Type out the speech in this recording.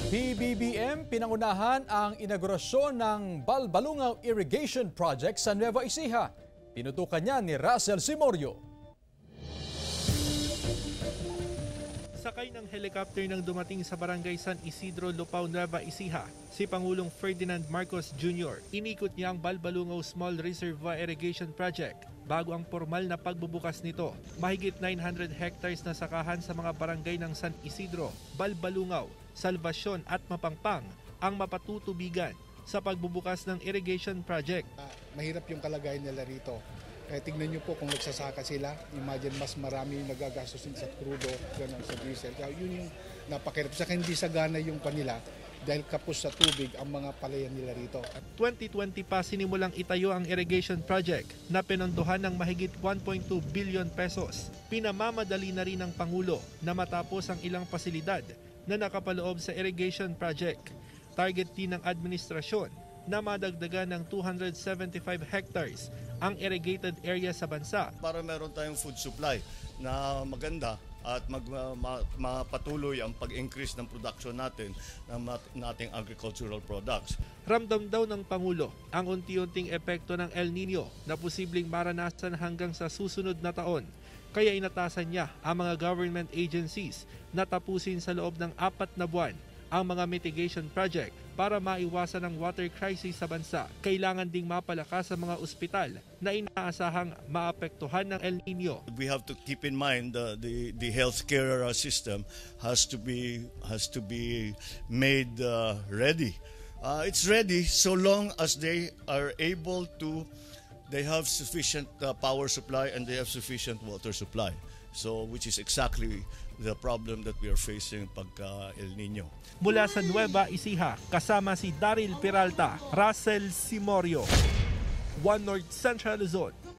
PBBM pinangunahan ang inaugurasyon ng Balbalungaw Irrigation Project sa Nueva Ecija. Pinutukan niya ni Russell Simorio. Sakay ng helicopter nang dumating sa barangay San Isidro, Lupao, Nueva Ecija, si Pangulong Ferdinand Marcos Jr. Inikot niya ang Balbalungaw Small Reservoir Irrigation Project bago ang formal na pagbubukas nito. Mahigit 900 hectares na sakahan sa mga barangay ng San Isidro, Balbalungaw, Salvacion at Mapangpang ang mapatutubigan sa pagbubukas ng irrigation project. Mahirap yung kalagayan nila rito. Tingnan nyo po kung nagsasaka sila, imagine mas marami yung nagagastos sa crudo, ganun sa diesel. Kaya yun yung napakahirap. Saka hindi sagana yung panila dahil kapos sa tubig ang mga palayan nila rito. 2020 pa sinimulang itayo ang irrigation project na pinondohan ng mahigit 1.2 billion pesos. Pinamamadali na rin ng Pangulo na matapos ang ilang pasilidad na nakapaloob sa irrigation project. Target din ng administrasyon na madagdagan ng 275 hectares ang irrigated area sa bansa. Para meron tayong food supply na maganda at mapatuloy ang pag-increase ng production natin ng nating agricultural products. Ramdam daw ng Pangulo ang unti-unting epekto ng El Nino na posibleng maranasan hanggang sa susunod na taon. Kaya inatasan niya ang mga government agencies na tapusin sa loob ng 4 na buwan ang mga mitigation project para maiwasan ang water crisis sa bansa. Kailangan ding mapalakas sa mga ospital na inaasahang maapektuhan ng El Nino. We have to keep in mind the healthcare system has to be made ready. It's ready so long as they are able to. They have sufficient power supply and they have sufficient water supply. So, which is exactly the problem that we are facing pagka El Nino. Mula sa Nueva Ecija, kasama si Daryl Peralta, Russell Simorio, One North Central Luzon.